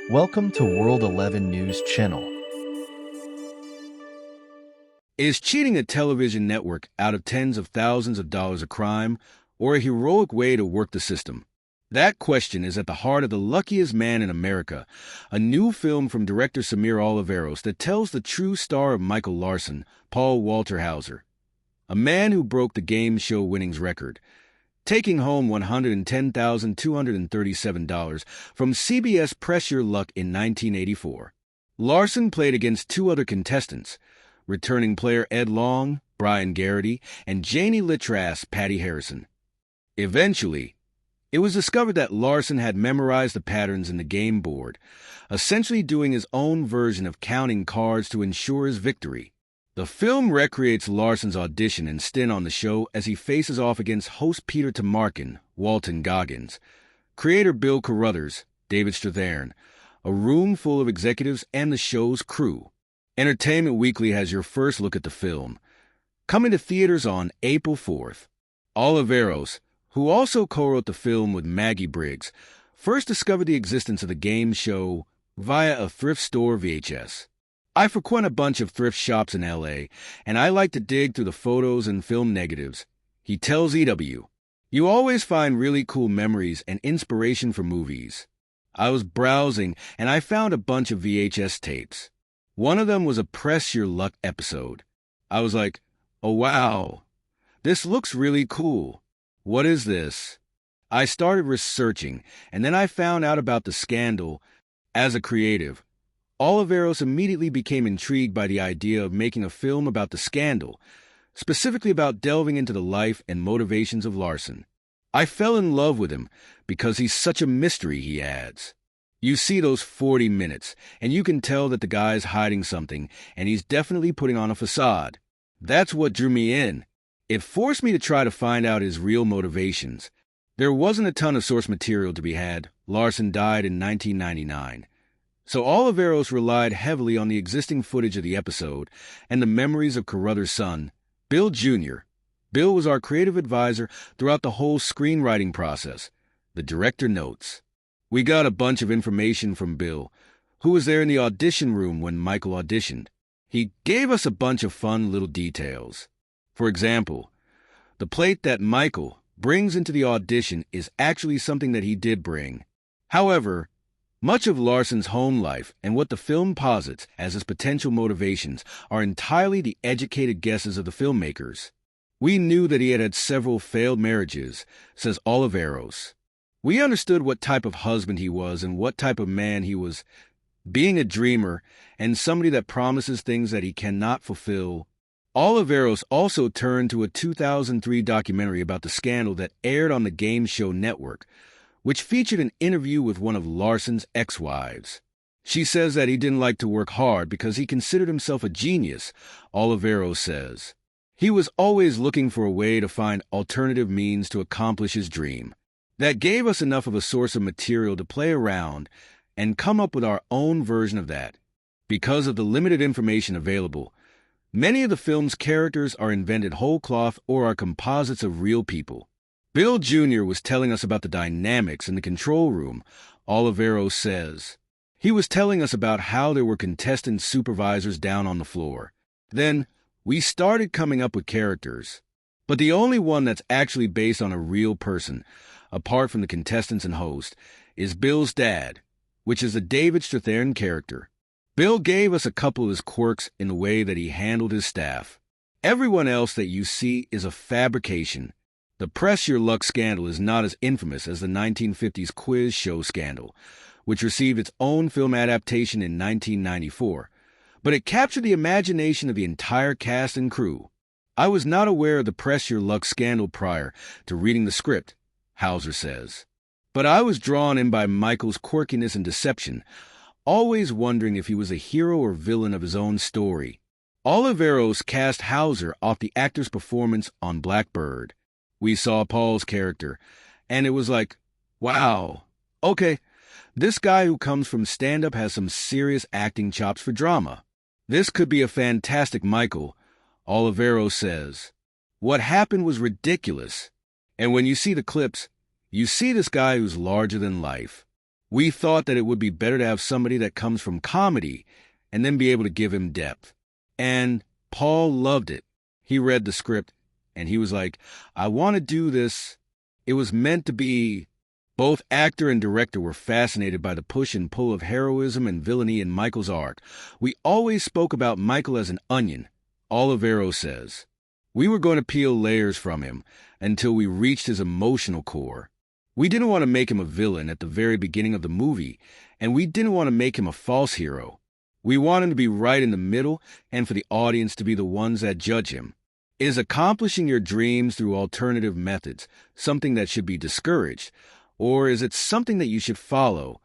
Welcome to World11 News Channel. Is cheating a television network out of tens of thousands of dollars a crime, or a heroic way to work the system? That question is at the heart of The Luckiest Man in America, a new film from director Samir Oliveros that tells the true star of Michael Larson, Paul Walter Hauser, a man who broke the game show winnings record, taking home $110,237 from CBS Press Your Luck in 1984. Larson played against two other contestants, returning player Ed Long, Brian Garrity, and Janie Littrass, Patty Harrison. Eventually, it was discovered that Larson had memorized the patterns in the game board, essentially doing his own version of counting cards to ensure his victory. The film recreates Larson's audition and stint on the show as he faces off against host Peter Tamarkin, Walton Goggins, creator Bill Carruthers, David Strathairn, a room full of executives, and the show's crew. Entertainment Weekly has your first look at the film, coming to theaters on April 4th. Oliveros, who also co-wrote the film with Maggie Briggs, first discovered the existence of the game show via a thrift store VHS. I frequent a bunch of thrift shops in L.A., and I like to dig through the photos and film negatives. He tells EW, "You always find really cool memories and inspiration for movies." I was browsing, and I found a bunch of VHS tapes. One of them was a Press Your Luck episode. I was like, oh wow, this looks really cool. What is this? I started researching, and then I found out about the scandal. As a creative, Oliveros immediately became intrigued by the idea of making a film about the scandal, specifically about delving into the life and motivations of Larson. I fell in love with him because he's such a mystery, he adds. You see those 40 minutes, and you can tell that the guy's hiding something, and he's definitely putting on a facade. That's what drew me in. It forced me to try to find out his real motivations. There wasn't a ton of source material to be had. Larson died in 1999. So Oliveros relied heavily on the existing footage of the episode and the memories of Carruthers' son, Bill Jr. Bill was our creative advisor throughout the whole screenwriting process. The director notes, "We got a bunch of information from Bill, who was there in the audition room when Michael auditioned. He gave us a bunch of fun little details. For example, the plate that Michael brings into the audition is actually something that he did bring. However, much of Larson's home life and what the film posits as his potential motivations are entirely the educated guesses of the filmmakers. We knew that he had had several failed marriages," says Oliveros. "We understood what type of husband he was and what type of man he was, being a dreamer and somebody that promises things that he cannot fulfill." Oliveros also turned to a 2003 documentary about the scandal that aired on the game show network, which featured an interview with one of Larson's ex-wives. She says that he didn't like to work hard because he considered himself a genius, Oliveros says. He was always looking for a way to find alternative means to accomplish his dream. That gave us enough of a source of material to play around and come up with our own version of that. Because of the limited information available, many of the film's characters are invented whole cloth or are composites of real people. Bill Jr. was telling us about the dynamics in the control room, Oliveros says. He was telling us about how there were contestant supervisors down on the floor. Then, we started coming up with characters. But the only one that's actually based on a real person, apart from the contestants and host, is Bill's dad, which is a David Strathairn character. Bill gave us a couple of his quirks in the way that he handled his staff. Everyone else that you see is a fabrication. The Press Your Luck scandal is not as infamous as the 1950s quiz show scandal, which received its own film adaptation in 1994, but it captured the imagination of the entire cast and crew. I was not aware of the Press Your Luck scandal prior to reading the script, Hauser says. But I was drawn in by Michael's quirkiness and deception, always wondering if he was a hero or villain of his own story. Oliveros cast Hauser off the actor's performance on Blackbird. We saw Paul's character, and it was like, wow, okay, this guy who comes from stand-up has some serious acting chops for drama. This could be a fantastic Michael, Oliveros says. What happened was ridiculous, and when you see the clips, you see this guy who's larger than life. We thought that it would be better to have somebody that comes from comedy and then be able to give him depth. And Paul loved it. He read the script and he was like, I want to do this. It was meant to be. Both actor and director were fascinated by the push and pull of heroism and villainy in Michael's arc. We always spoke about Michael as an onion, Olivero says. We were going to peel layers from him until we reached his emotional core. We didn't want to make him a villain at the very beginning of the movie, and we didn't want to make him a false hero. We want him to be right in the middle and for the audience to be the ones that judge him. Is accomplishing your dreams through alternative methods something that should be discouraged? Or is it something that you should follow